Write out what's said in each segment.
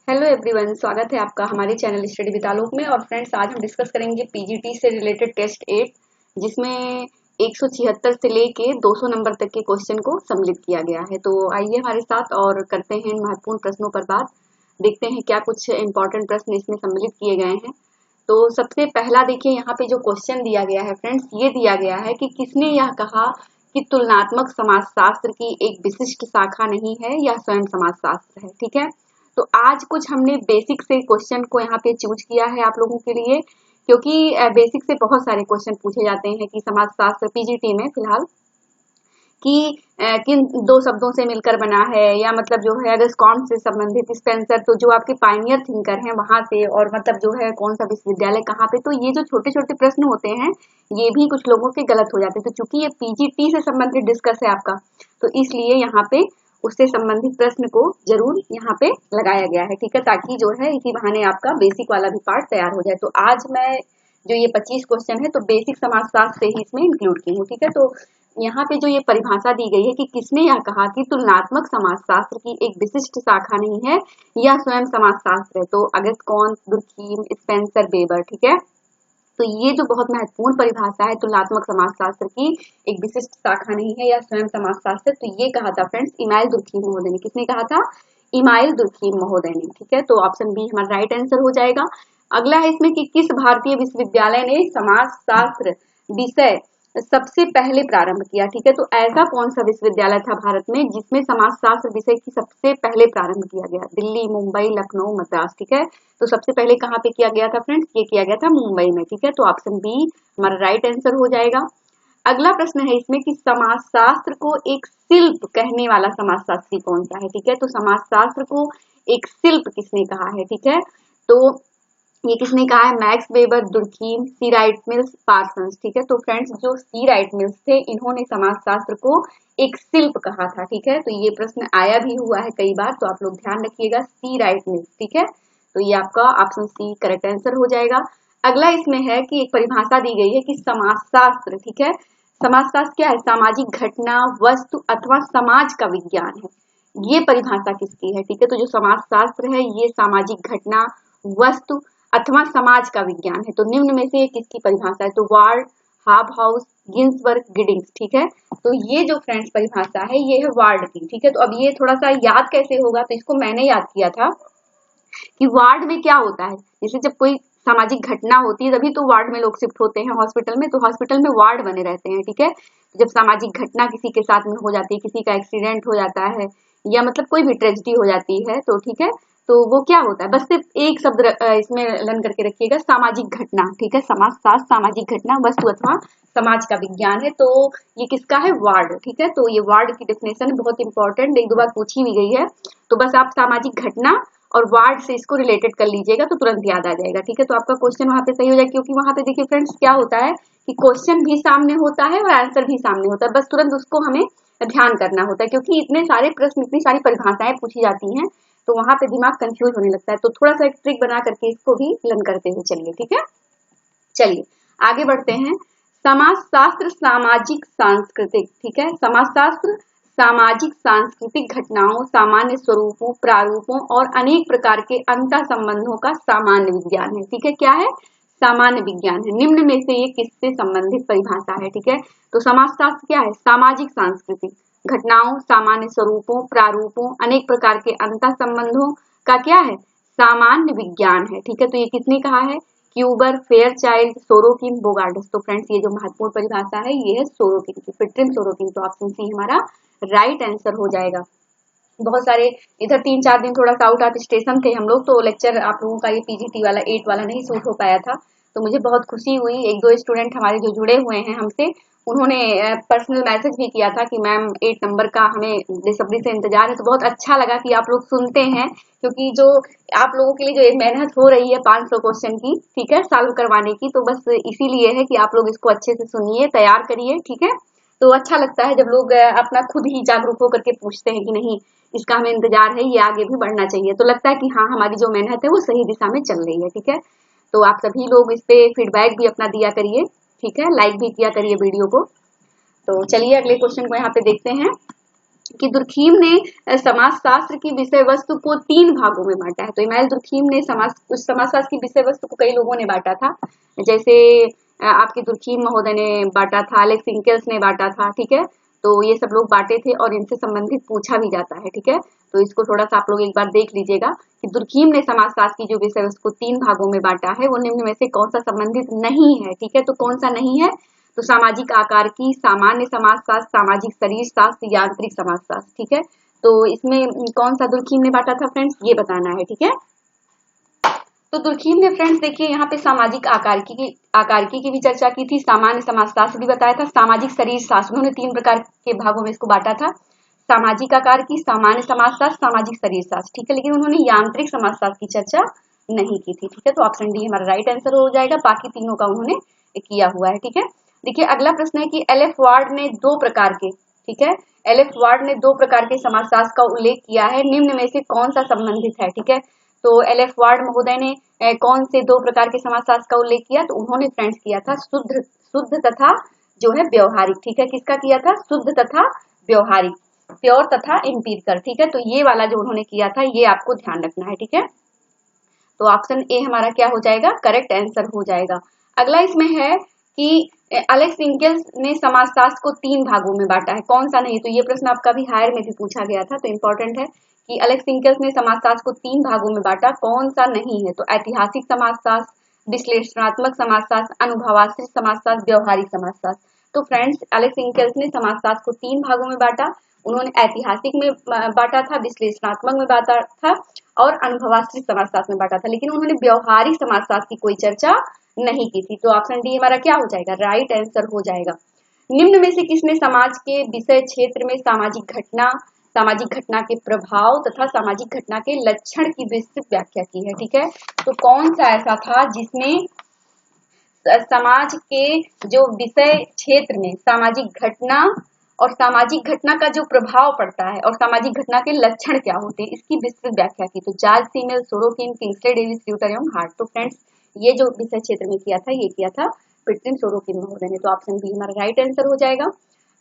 Hello everyone, स्वागत है आपका हमारे चैनल स्टडी विद आलोक में। और फ्रेंड्स, आज हम डिस्कस करेंगे पीजीटी से रिलेटेड टेस्ट 8, जिसमें 176 से लेके 200 नंबर तक के क्वेश्चन को सम्मिलित किया गया है। तो आइए हमारे साथ और करते हैं इन महत्वपूर्ण प्रश्नों पर बात। देखते हैं क्या कुछ इंपॉर्टेंट प्रश्न इसमें सम्मिलित किए गए हैं। तो सबसे पहला देखिए, यहाँ पे जो क्वेश्चन दिया गया है फ्रेंड्स, ये दिया गया है कि किसने यह कहा कि तुलनात्मक समाजशास्त्र की एक विशिष्ट शाखा नहीं है, यह स्वयं समाजशास्त्र है। ठीक है, तो आज कुछ हमने बेसिक से क्वेश्चन को यहाँ पे चूज किया है आप लोगों के लिए, क्योंकि बेसिक से बहुत सारे क्वेश्चन पूछे जाते हैं कि समाजशास्त्र पीजीटी में फिलहाल कि किन दो शब्दों से मिलकर बना है, या मतलब जो है अगर कौन से संबंधित स्पेंसर, तो जो आपके पायनियर थिंकर हैं वहां से, और मतलब जो है कौन सा विश्वविद्यालय कहाँ पे। तो ये जो छोटे छोटे प्रश्न होते हैं ये भी कुछ लोगों के गलत हो जाते हैं। तो चूंकि ये पीजीटी से संबंधित डिस्कस है आपका, तो इसलिए यहाँ पे उससे संबंधित प्रश्न को जरूर यहाँ पे लगाया गया है। ठीक है, ताकि जो है इसी बहाने आपका बेसिक वाला भी पार्ट तैयार हो जाए। तो आज मैं जो ये 25 क्वेश्चन है तो बेसिक समाजशास्त्र से ही इसमें इंक्लूड की हूँ। ठीक है, तो यहाँ पे जो ये परिभाषा दी गई है कि किसने यह कहा कि तुलनात्मक समाजशास्त्र की एक विशिष्ट शाखा नहीं है, यह स्वयं समाजशास्त्र है। तो अगस्त कॉन्स, दुर्कीम, स्पेंसर, वेबर। ठीक है, तो ये जो बहुत महत्वपूर्ण परिभाषा है तुलनात्मक समाजशास्त्र की एक विशिष्ट शाखा नहीं है या स्वयं समाजशास्त्र, तो ये कहा था फ्रेंड्स इमाइल दुर्कीम महोदय ने। किसने कहा था? इमाइल दुर्कीम महोदय ने। ठीक है, तो ऑप्शन बी हमारा राइट आंसर हो जाएगा। अगला है इसमें कि किस भारतीय विश्वविद्यालय ने समाजशास्त्र विषय सबसे पहले प्रारंभ किया। ठीक है, तो ऐसा कौन सा विश्वविद्यालय था भारत में जिसमें समाजशास्त्र विषय की सबसे पहले प्रारंभ किया गया? दिल्ली, मुंबई, लखनऊ, मद्रास। ठीक है, तो सबसे पहले कहाँ पे किया गया था फ्रेंड्स? ये किया गया था मुंबई में। ठीक है, तो ऑप्शन बी हमारा राइट आंसर हो जाएगा। अगला प्रश्न है इसमें कि समाजशास्त्र को एक शिल्प कहने वाला समाजशास्त्री कौन सा है? ठीक है, तो समाजशास्त्र को एक शिल्प किसने कहा है? ठीक है, तो ये किसने कहा है? मैक्स वेबर, दुर्कीम, सी राइट मिल्स, पार्सन्स। ठीक है, तो फ्रेंड्स जो सी राइट मिल्स थे इन्होंने समाजशास्त्र को एक शिल्प कहा था। ठीक है, तो ये प्रश्न आया भी हुआ है कई बार, तो आप लोग ध्यान रखिएगा, सी राइट मिल्स। ठीक है, तो ये आपका ऑप्शन सी करेक्ट आंसर हो जाएगा। अगला इसमें है कि एक परिभाषा दी गई है कि समाजशास्त्र, ठीक है, समाजशास्त्र क्या है? सामाजिक घटना, वस्तु अथवा समाज का विज्ञान है। ये परिभाषा किसकी है? ठीक है, तो जो समाजशास्त्र है ये सामाजिक घटना, वस्तु अथवा समाज का विज्ञान है। तो निम्न में से ये किसकी परिभाषा है? तो वार्ड, हाबहाउस, गिन्सबर्ग, गिडिंग्स। ठीक है, तो ये जो फ्रेंड्स परिभाषा है ये है वार्ड की। ठीक है, तो अब ये थोड़ा सा याद कैसे होगा, तो इसको मैंने याद किया था कि वार्ड में क्या होता है। जैसे जब कोई सामाजिक घटना होती है तभी तो वार्ड में लोग शिफ्ट होते हैं हॉस्पिटल में, तो हॉस्पिटल में वार्ड बने रहते हैं। ठीक है, जब सामाजिक घटना किसी के साथ में हो जाती है, किसी का एक्सीडेंट हो जाता है या मतलब कोई भी ट्रेजेडी हो जाती है, तो ठीक है, तो वो क्या होता है, बस सिर्फ एक शब्द इसमें लर्न करके रखिएगा, सामाजिक घटना। ठीक है, समाजशास्त्र सामाजिक घटना, वस्तु अथवा समाज का विज्ञान है। तो ये किसका है? वार्ड। ठीक है, तो ये वार्ड की डेफिनेशन बहुत इंपॉर्टेंट, एक दो बार पूछी भी गई है। तो बस आप सामाजिक घटना और वार्ड से इसको रिलेटेड कर लीजिएगा तो तुरंत याद आ जाएगा। ठीक है, तो आपका क्वेश्चन वहां पे सही हो जाएगा, क्योंकि वहां पे देखिए फ्रेंड्स क्या होता है कि क्वेश्चन भी सामने होता है और आंसर भी सामने होता है, बस तुरंत उसको हमें ध्यान करना होता है, क्योंकि इतने सारे प्रश्न, इतनी सारी परिभाषाएं पूछी जाती हैं, तो वहां पे दिमाग कंफ्यूज होने लगता है। तो थोड़ा सा एक ट्रिक बना करके इसको भी लर्न करते हुए चलिए। ठीक है, चलिए आगे बढ़ते हैं। समाजशास्त्र सामाजिक सांस्कृतिक। ठीक है, समाजशास्त्र सामाजिक सांस्कृतिक घटनाओं, सामान्य स्वरूपों, प्रारूपों और अनेक प्रकार के अंतर संबंधों का सामान्य विज्ञान है। ठीक है, क्या है? सामान्य विज्ञान है। निम्न में से ये किससे संबंधित परिभाषा है? ठीक है, तो समाजशास्त्र क्या है? सामाजिक सांस्कृतिक घटनाओं, सामान्य स्वरूपों, प्रारूपों, अनेक प्रकार के अंतर संबंधों का क्या है? सामान्य विज्ञान है। ठीक है, तो ये किसने कहा है? क्यूबर, फेयरचाइल्ड, सोरोकिन, बोगार्डस। तो फ्रेंड्स ये जो महत्वपूर्ण परिभाषा है ये है सोरोकिन की, पिट्रिम सोरोकिन। तो ऑप्शन सी हमारा राइट आंसर हो जाएगा। बहुत सारे इधर 3-4 दिन थोड़ा सा आउट ऑफ स्टेशन थे हम लोग, तो लेक्चर आप लोगों का ये पीजीटी वाला 8 वाला नहीं शूट हो पाया था, तो मुझे बहुत खुशी हुई। एक दो स्टूडेंट हमारे जो जुड़े हुए हैं हमसे, उन्होंने पर्सनल मैसेज भी किया था कि मैम 8 नंबर का हमें बेसब्री से इंतजार है। तो बहुत अच्छा लगा कि आप लोग सुनते हैं, क्योंकि जो आप लोगों के लिए जो मेहनत हो रही है 500 क्वेश्चन की, ठीक है, सॉल्व करवाने की, तो बस इसीलिए है कि आप लोग इसको अच्छे से सुनिए, तैयार करिए। ठीक है, तो अच्छा लगता है जब लोग अपना खुद ही जागरूक होकर के पूछते हैं कि नहीं इसका हमें इंतजार है, ये आगे भी बढ़ना चाहिए, तो लगता है कि हाँ हमारी जो मेहनत है वो सही दिशा में चल रही है। ठीक है, तो आप सभी लोग इस पे फीडबैक भी अपना दिया करिए। ठीक है, लाइक भी किया करिए वीडियो को। तो चलिए अगले क्वेश्चन को यहाँ पे देखते हैं। कि दुर्खीम ने समाजशास्त्र की विषय वस्तु को 3 भागों में बांटा है। तो इमानुएल दुर्खीम ने समाजशास्त्र की विषय वस्तु को कई लोगों ने बांटा था, जैसे आपके दुर्खीम महोदय ने बांटा था, अलेक्स इंकेल्स ने बांटा था, ठीक है। तो ये सब लोग बांटे थे और इनसे संबंधित पूछा भी जाता है, ठीक है। तो इसको थोड़ा सा आप लोग एक बार देख लीजिएगा कि दुर्खीम ने समाजशास्त्र की जो विषय वस्तु को 3 भागों में बांटा है वो निम्न में से कौन सा संबंधित नहीं है, ठीक है। तो कौन सा नहीं है, तो सामाजिक आकार की, सामान्य समाजशास्त्र, सामाजिक शरीर शास्त्र, यांत्रिक समाजशास्त्र, ठीक है। तो इसमें कौन सा दुर्खीम ने बांटा था फ्रेंड्स, ये बताना है, ठीक है। तो दुर्खीम ने फ्रेंड्स देखिए यहाँ पे सामाजिक आकारकी की भी चर्चा की थी, सामान्य समाजशास्त्र भी बताया था, सामाजिक शरीर शास्त्र, उन्होंने 3 प्रकार के भागों में इसको बांटा था, सामाजिक आकार की, सामान्य समाजशास्त्र, सामाजिक शरीर शास्त्र, ठीक है। लेकिन उन्होंने यांत्रिक समाजशास्त्र की चर्चा नहीं की थी, ठीक है। तो ऑप्शन डी हमारा राइट आंसर हो जाएगा, बाकी तीनों का उन्होंने किया हुआ है, ठीक है। देखिए अगला प्रश्न है कि एल एफ वार्ड ने 2 प्रकार के, ठीक है, एल एफ वार्ड ने 2 प्रकार के समाजशास्त्र का उल्लेख किया है, निम्न में से कौन सा संबंधित है, ठीक है। तो एल एफ वार्ड महोदय ने कौन से 2 प्रकार के समाजशास्त्र का उल्लेख किया, तो उन्होंने फ्रेंड्स किया था शुद्ध तथा जो है व्यवहारिक, ठीक है। किसका किया था, शुद्ध तथा व्यवहारिक, प्योर तथा एम्पिरिकल, ठीक है। तो ये वाला जो उन्होंने किया था ये आपको ध्यान रखना है, ठीक है। तो ऑप्शन ए हमारा क्या हो जाएगा, करेक्ट आंसर हो जाएगा। अगला इसमें है कि अलेक्स इंकेल्स ने समाजशास्त्र को 3 भागों में बांटा है, कौन सा नहीं, तो ये प्रश्न आपका भी हायर में भी पूछा गया था, तो इंपॉर्टेंट है कि अलेक्स इंकेल्स ने समाजशास्त्र को 3 भागों में बांटा, कौन सा नहीं है, तो ऐतिहासिक समाजशास्त्र, विश्लेषणात्मक समाजशास्त्र, अनुभवाश्रित समाजशास्त्र, व्यवहारिक समाजशास्त्र। तो फ्रेंड्स अलेक्स इंकेल्स ने समाजशास्त्र को 3 भागों में बांटा, उन्होंने ऐतिहासिक में बांटा था, विश्लेषणात्मक में बांटा था और अनुभवाश्रित समाजशास्त्र में बांटा था, लेकिन उन्होंने व्यवहारिक समाजशास्त्र की कोई चर्चा नहीं की थी। तो ऑप्शन डी हमारा क्या हो जाएगा, राइट आंसर हो जाएगा। निम्न में से किसने समाज के विषय क्षेत्र में सामाजिक घटना के प्रभाव तथा सामाजिक घटना के लक्षण की विस्तृत व्याख्या की है, ठीक है। तो कौन सा ऐसा था जिसने समाज के जो विषय क्षेत्र में सामाजिक घटना और सामाजिक घटना का जो प्रभाव पड़ता है और सामाजिक घटना के लक्षण क्या होते हैं इसकी विस्तृत व्याख्या की, तो जॉर्ज सीमेल, सोरोकिन, किंग्सले डेविस, ल्यूटर एवं हार्ट। तो फ्रेंड्स ये जो विषय क्षेत्र में किया था ये किया था पिटरिन सोरोकिन महोदय ने, तो ऑप्शन बी हमारा राइट आंसर हो जाएगा।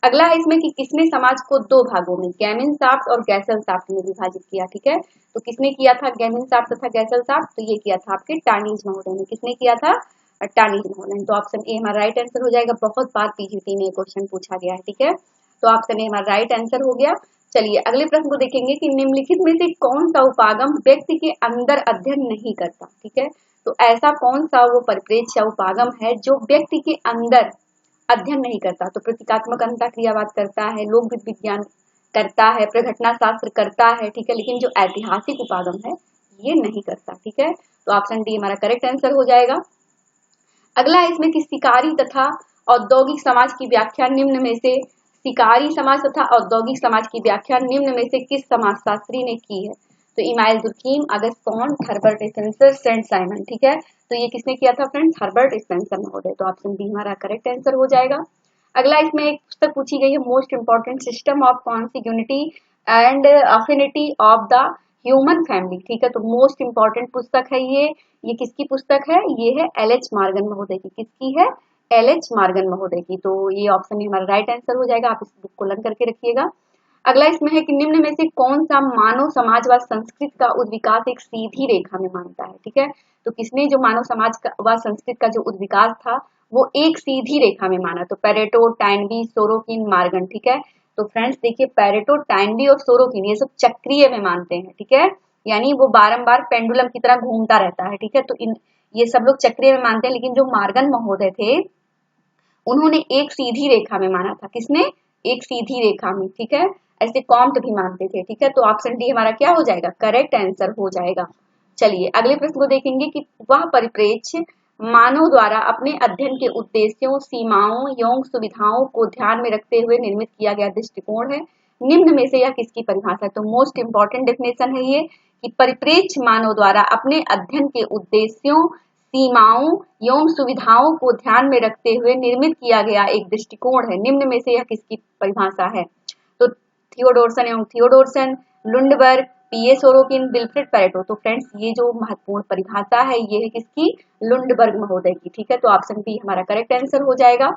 अगला है इसमें कि किसने समाज को 2 भागों में गैमिनशाफ्ट और गैसलशाफ्ट में विभाजित किया, ठीक है। तो किसने किया था गैमिनशाफ्ट तथा गैसलशाफ्ट, तो ये किया था आपके टार्नीज महोदय ने, किसने किया था, टार्नीज महोदय ने। तो ऑप्शन ए हमारा राइट आंसर हो जाएगा, बहुत बार पीजीटी में क्वेश्चन पूछा गया है, ठीक है। तो ऑप्शन ए हमारा राइट आंसर हो गया। चलिए अगले प्रश्न को देखेंगे कि निम्नलिखित में से कौन सा उपागम व्यक्ति के अंदर अध्ययन नहीं करता, ठीक है। तो ऐसा कौन सा वो परिप्रेक्ष्य या उपागम है जो व्यक्ति के अंदर अध्ययन नहीं करता, तो प्रतीकात्मक अंतःक्रियावाद करता है, लोक विज्ञान करता है, प्रघटना शास्त्र करता है, ठीक है, लेकिन जो ऐतिहासिक उपागम है ये नहीं करता, ठीक है। तो ऑप्शन डी हमारा करेक्ट आंसर हो जाएगा। अगला है इसमें कि शिकारी तथा औद्योगिक समाज की व्याख्या निम्न में से, शिकारी समाज तथा औद्योगिक समाज की व्याख्या निम्न में से किस समाजशास्त्री ने की है, तो Emmanuel Durkheim, August Comte, Herbert Spencer, Saint Simon, ठीक है। तो ये किसने किया था फ्रेंड्स, हर्बर्ट स्पेंसर महोदय। तो ऑप्शन बी हमारा करेक्ट आंसर हो जाएगा। अगला इसमें एक पुस्तक पूछी गई है, most important, system of consanguinity and affinity of the human family, ठीक है। तो मोस्ट इंपॉर्टेंट पुस्तक है ये किसकी पुस्तक है, ये है एल एच मॉर्गन महोदय की, किसकी है, एल एच मॉर्गन महोदय की। तो ये ऑप्शन हमारा राइट आंसर हो जाएगा, आप इस बुक को लर्न करके रखिएगा। अगला इसमें है कि निम्न में से कौन सा मानव समाज व संस्कृति का उद्विकास एक सीधी रेखा में मानता है, ठीक है। तो किसने जो मानव समाज व संस्कृति का जो उद्विकास था वो एक सीधी रेखा में माना, तो पेरेटो, टाइनबी, सोरोकिन, मॉर्गन, ठीक है। तो फ्रेंड्स देखिए पेरेटो, टाइनबी और सोरोकिन ये सब चक्रीय में मानते हैं, ठीक है, यानी वो बारंबार पेंडुलम की तरह घूमता रहता है, ठीक है। तो ये सब लोग चक्रीय में मानते हैं, लेकिन जो मॉर्गन महोदय थे उन्होंने एक सीधी रेखा में माना था, किसने, एक सीधी रेखा में, ठीक है। ऐसे कॉम्ट भी मानते थे, ठीक है। तो ऑप्शन डी हमारा क्या हो जाएगा, करेक्ट आंसर हो जाएगा। चलिए अगले प्रश्न को देखेंगे कि वह परिप्रेक्ष्य मानव द्वारा अपने अध्ययन के उद्देश्यों, सीमाओं एवं सुविधाओं को ध्यान में रखते हुए निर्मित किया गया दृष्टिकोण है, निम्न में से यह किसकी परिभाषा है। तो मोस्ट इंपॉर्टेंट डेफिनेशन है ये कि परिप्रेक्ष्य मानव द्वारा अपने अध्ययन के उद्देश्यों, सीमाओं एवं सुविधाओं को ध्यान में रखते हुए निर्मित किया गया एक दृष्टिकोण है, निम्न में से यह किसकी परिभाषा है। तो थियोडोरसन एवं थियोडोरसन, लुंडबर्ग, पीए सोरोकिन, विल्फ्रेड पेरेटो। तो फ्रेंड्स ये जो महत्वपूर्ण परिभाषा है ये है किसकी, लुंडबर्ग महोदय की, ठीक है। तो ऑप्शन बी हमारा करेक्ट आंसर हो जाएगा।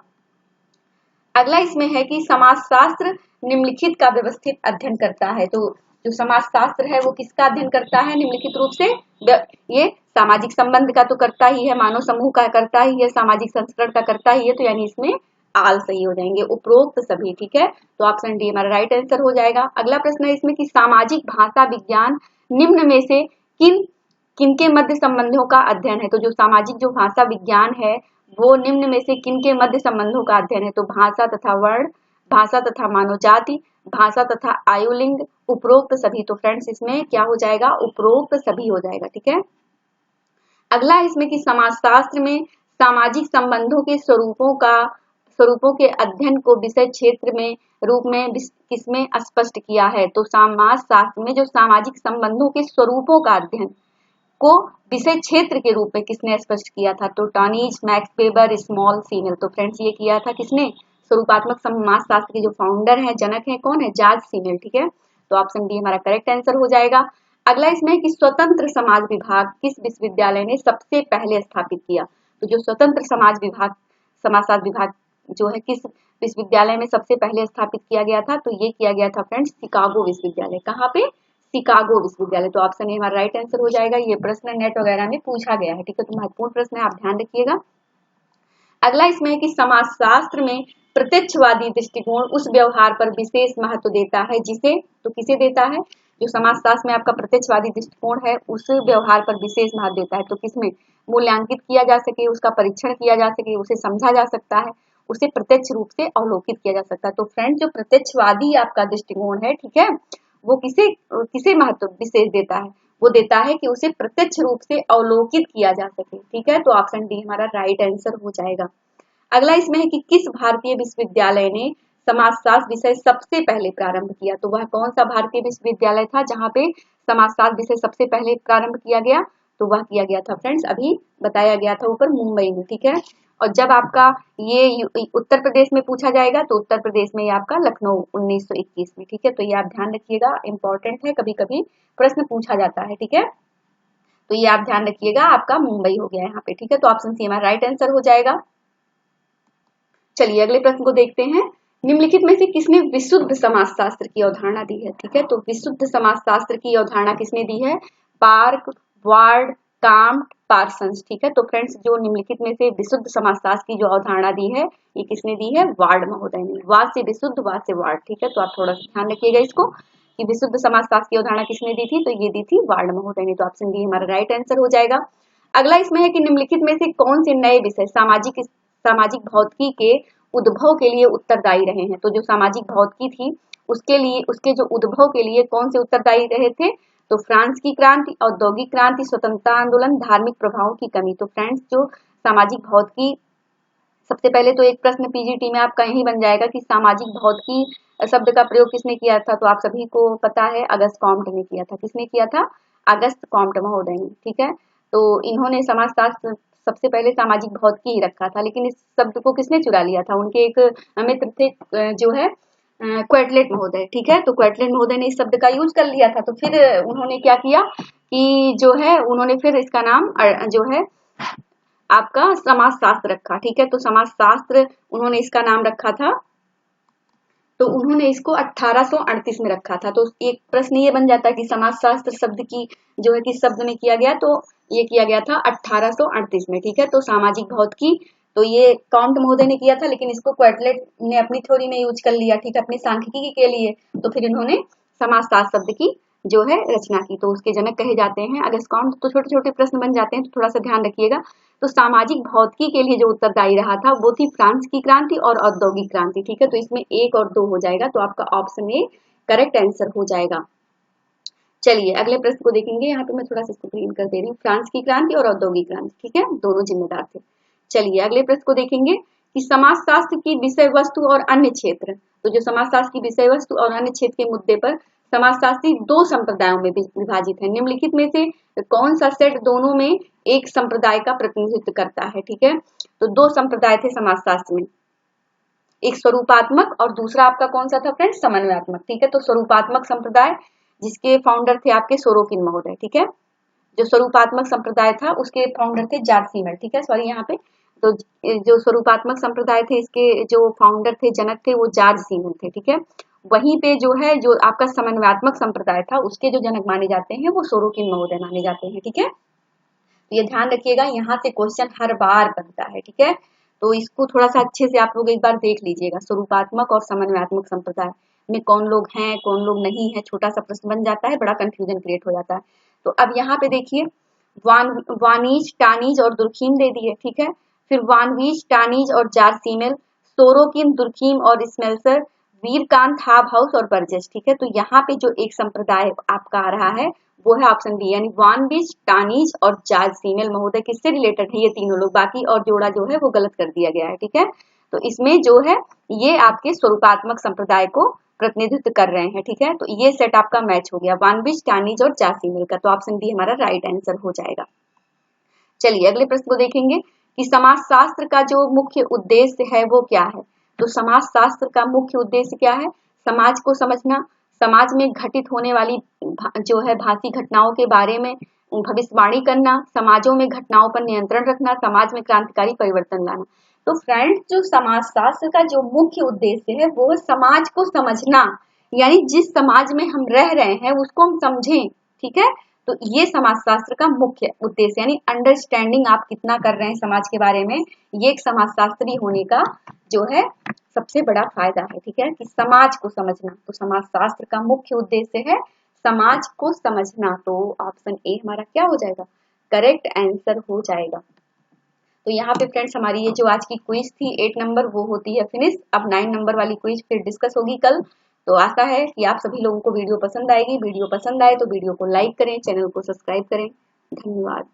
अगला इसमें है कि समाजशास्त्र निम्नलिखित का व्यवस्थित अध्ययन करता है। तो जो समाजशास्त्र है वो किसका अध्ययन करता है निम्नलिखित रूप से? ये सामाजिक संबंध का तो करता ही है, मानव समूह का करता ही है, सामाजिक संस्करण का करता ही है, तो यानी इसमें आल सही हो जाएंगे, उपरोक्त सभी। ठीक है, तो ऑप्शन डी हमारा राइट आंसर हो जाएगा। अगला प्रश्न है इसमें कि सामाजिक भाषा विज्ञान निम्न में से किनके मध्य संबंधों का अध्ययन है। तो जो सामाजिक जो भाषा विज्ञान है वो निम्न में से किनके मध्य संबंधों का अध्ययन है? तो भाषा तथा वर्ण, भाषा तथा मानव जाति, भाषा तथा आयुलिंग, उपरोक्त सभी। तो फ्रेंड्स इसमें क्या हो जाएगा? उपरोक्त सभी हो जाएगा। ठीक है, अगला इसमें कि समाजशास्त्र में सामाजिक संबंधों के स्वरूपों के अध्ययन को विषय क्षेत्र में रूप में किसमें स्पष्ट किया है? तो समाजशास्त्र में जो सामाजिक संबंधों के स्वरूपों का अध्ययन को विषय क्षेत्र के रूप में किसने स्पष्ट किया था? तो टॉनीज, मैक्स वेबर, स्मॉल सीनेल। तो फ्रेंड्स ये किया था किसने? स्वरूपात्मक समाजशास्त्र के जो फाउंडर हैं, जनक हैं, कौन है? जॉर्ज सीनेल। ठीक है, तो ऑप्शन डी हमारा करेक्ट आंसर हो जाएगा। अगला इसमें है कि स्वतंत्र समाज विभाग किस विश्वविद्यालय ने सबसे पहले स्थापित किया? तो जो स्वतंत्र समाजशास्त्र विभाग जो है किस विश्वविद्यालय में सबसे पहले स्थापित किया गया था? तो ये किया गया था फ्रेंड्स शिकागो विश्वविद्यालय। कहाँ पे? शिकागो विश्वविद्यालय। तो ऑप्शन ए हमारा राइट आंसर हो जाएगा। ये प्रश्न नेट वगैरह में पूछा गया है। ठीक है, तो महत्वपूर्ण प्रश्न है, आप ध्यान रखिएगा। अगला इसमें है कि समाजशास्त्र में प्रत्यक्षवादी दृष्टिकोण उस व्यवहार पर विशेष महत्व देता है जिसे, तो किसे देता है? जो समाजशास्त्र में आपका प्रत्यक्षवादी दृष्टिकोण है उस व्यवहार पर विशेष महत्व देता है। तो किसमें मूल्यांकित किया जा सके, उसका परीक्षण किया जा सके, उसे समझा जा सकता है, उसे प्रत्यक्ष रूप से अवलोकित किया जा सकता है। तो फ्रेंड्स जो प्रत्यक्षवादी आपका दृष्टिकोण है, ठीक है, वो किसे महत्व विशेष देता है? वो देता है कि उसे प्रत्यक्ष रूप से अवलोकित किया जा सके। ठीक है, तो ऑप्शन डी हमारा राइट आंसर हो जाएगा। अगला इसमें है कि किस भारतीय विश्वविद्यालय ने समाजशास्त्र विषय सबसे पहले प्रारंभ किया? तो वह कौन सा भारतीय विश्वविद्यालय था जहां पे समाजशास्त्र विषय सबसे पहले प्रारंभ किया गया? तो वह किया गया था फ्रेंड्स, अभी बताया गया था ऊपर, मुंबई में। ठीक है, और जब आपका ये उत्तर प्रदेश में पूछा जाएगा तो उत्तर प्रदेश में ये आपका लखनऊ 1921 में। ठीक है, तो ये आप ध्यान रखिएगा, इंपॉर्टेंट है, कभी कभी प्रश्न पूछा जाता है। ठीक है, तो ये आप ध्यान रखिएगा, आपका मुंबई हो गया यहाँ पे। ठीक है, तो ऑप्शन सी हमारा राइट आंसर हो जाएगा। चलिए अगले प्रश्न को देखते हैं। निम्नलिखित में से किसने विशुद्ध समाजशास्त्र की अवधारणा दी है? ठीक है, तो विशुद्ध समाजशास्त्र की अवधारणा किसने दी है? Park, ward, Comte, Parsons. ठीक है, तो फ्रेंड्स जो निम्नलिखित में से विशुद्ध समाजशास्त्र की जो अवधारणा दी है ये किसने दी है? वार्ड महोदय ने। वाद से विशुद्ध, वाद से वार्ड। ठीक है, तो आप थोड़ा सा ध्यान रखिएगा इसको कि विशुद्ध समाजशास्त्र की अवधारणा किसने दी थी? तो ये दी थी वार्ड महोदय ने। तो ऑप्शन डी हमारा राइट आंसर हो जाएगा। अगला इसमें है कि निम्नलिखित में से कौन से नए विषय सामाजिक भौतिकी के उद्भव के लिए उत्तरदायी रहे हैं? तो जो सामाजिक भौतिकी थी उसके जो उद्भव के लिए कौन से उत्तरदायी रहे थे? तो फ्रांस की क्रांति, औद्योगिक क्रांति, स्वतंत्रता आंदोलन, धार्मिक प्रभावों की कमी। तो फ्रेंड्स जो सामाजिक भौतिकी, सबसे पहले तो एक प्रश्न पीजीटी में आपका यही बन जाएगा कि सामाजिक भौतिकी शब्द का प्रयोग किसने किया था? तो आप सभी को पता है अगस्त कॉम्ट ने किया था। किसने किया था? अगस्त कॉम्ट महोदय ने। ठीक है, तो इन्होंने समाजशास्त्र सबसे पहले सामाजिक भौतिकी ही रखा था, लेकिन इस शब्द को किसने चुरा लिया था? उनके एक मित्र थे जो है क्वेटलेट महोदय। ठीक है, तो क्वेटलेट महोदय ने इस शब्द का यूज कर लिया था, तो फिर उन्होंने क्या किया कि जो है उन्होंने फिर इसका नाम जो है आपका समाजशास्त्र रखा। ठीक है, तो समाजशास्त्र उन्होंने इसका नाम रखा था, तो उन्होंने इसको 1838 में रखा था। तो एक प्रश्न ये बन जाता है कि समाजशास्त्र शब्द की जो है किस शब्द में किया गया? तो ये किया गया था 1838 में। ठीक है, तो सामाजिक भौतिकी तो ये कॉम्ट महोदय ने किया था, लेकिन इसको क्वेटलेट ने अपनी थ्योरी में यूज कर लिया। ठीक है, अपनी सांख्यिकी के लिए, तो फिर इन्होंने समाजशास्त्र शब्द की जो है रचना की, तो उसके जनक कहे जाते हैं अगस्त कॉम्ट। तो छोटे छोटे प्रश्न बन जाते हैं, तो थोड़ा सा ध्यान रखिएगा। तो सामाजिक भौतिकी के लिए जो उत्तरदायी रहा था वो थी फ्रांस की क्रांति और औद्योगिक क्रांति। ठीक है, तो इसमें 1 और 2 हो जाएगा, तो आपका ऑप्शन ए करेक्ट आंसर हो जाएगा। चलिए अगले प्रश्न को देखेंगे। यहाँ पे मैं थोड़ा सा इसको क्लीन कर दे रही हूँ। फ्रांस की क्रांति और औद्योगिक क्रांति, ठीक है, दोनों जिम्मेदार थे। चलिए अगले प्रश्न को देखेंगे कि समाजशास्त्र की विषय वस्तु और अन्य क्षेत्र। तो जो समाजशास्त्र की विषय वस्तु और अन्य क्षेत्र के मुद्दे पर समाजशास्त्री 2 संप्रदायों में विभाजित है। निम्नलिखित में से कौन सा सेट दोनों में एक संप्रदाय का प्रतिनिधित्व करता है? ठीक है, तो 2 संप्रदाय थे समाजशास्त्र में, एक स्वरूपात्मक और दूसरा आपका कौन सा था फ्रेंड्स? समन्वयात्मक। ठीक है, तो स्वरूपात्मक संप्रदाय जिसके फाउंडर थे आपके सोरोकिन महोदय। ठीक है, जो स्वरूपात्मक संप्रदाय था उसके फाउंडर थे जॉर्ज सीमेल। ठीक है, सॉरी यहाँ पे तो जो स्वरूपात्मक संप्रदाय थे, इसके जो फाउंडर थे, जनक थे, वो जॉर्ज सीमन थे। ठीक है, वहीं पे जो है जो आपका समन्वयात्मक संप्रदाय था, उसके जो जनक माने जाते हैं वो सोरोकिन महोदय माने जाते हैं। ठीक है, तो ये ध्यान रखिएगा, यहाँ से क्वेश्चन हर बार बनता है। ठीक है, तो इसको थोड़ा सा अच्छे से आप लोग एक बार देख लीजिएगा, स्वरूपात्मक और समन्वयात्मक संप्रदाय में कौन लोग हैं, कौन लोग नहीं है, छोटा सा प्रश्न बन जाता है, बड़ा कंफ्यूजन क्रिएट हो जाता है। तो अब यहाँ पे देखिए, वानीज, टानीज और दुर्खीम दे दिए। ठीक है, फिर वानवीज, टानीज और जारसीमेल, सोरोकिन, दुर्खीम और स्मेल्सर, वीरकांत, हाबहाउस और बर्जेस। ठीक है, तो यहाँ पे जो एक संप्रदाय आपका आ रहा है वो है ऑप्शन बी, यानी वानविज, टानीज और जारसीमेल महोदय किससे रिलेटेड है, ये तीनों लोग। बाकी और जोड़ा जो है वो गलत कर दिया गया है। ठीक है, तो इसमें जो है ये आपके स्वरूपात्मक संप्रदाय को प्रतिनिधित्व कर रहे हैं। ठीक है, तो ये सेट आपका मैच हो गया, वानविज, टानीज और जारसीमेल का, तो ऑप्शन बी हमारा राइट आंसर हो जाएगा। चलिए अगले प्रश्न को देखेंगे कि समाजशास्त्र का जो मुख्य उद्देश्य है वो क्या है। तो समाजशास्त्र का मुख्य उद्देश्य क्या है, समाज को समझना, समाज में घटित होने वाली जो है भांति घटनाओं के बारे में भविष्यवाणी करना, समाजों में घटनाओं पर नियंत्रण रखना, समाज में क्रांतिकारी परिवर्तन लाना। तो फ्रेंड्स, जो समाजशास्त्र का जो मुख्य उद्देश्य है वो समाज को समझना, यानी जिस समाज में हम रह रहे हैं उसको हम समझें। ठीक है, तो ये समाजशास्त्र का मुख्य उद्देश्य, यानी अंडरस्टैंडिंग आप कितना कर रहे हैं समाज के बारे में, ये एक समाजशास्त्री होने का जो है सबसे बड़ा फायदा है। ठीक है, कि समाज को समझना, तो समाजशास्त्र का मुख्य उद्देश्य है समाज को समझना। तो ऑप्शन ए हमारा क्या हो जाएगा, करेक्ट आंसर हो जाएगा। तो यहाँ पे फ्रेंड्स हमारी ये जो आज की क्विज थी 8 नंबर वो होती है फिनिश। अब 9 नंबर वाली क्विज फिर डिस्कस होगी कल। तो आशा है कि आप सभी लोगों को वीडियो पसंद आएगी। वीडियो पसंद आए तो वीडियो को लाइक करें, चैनल को सब्सक्राइब करें। धन्यवाद।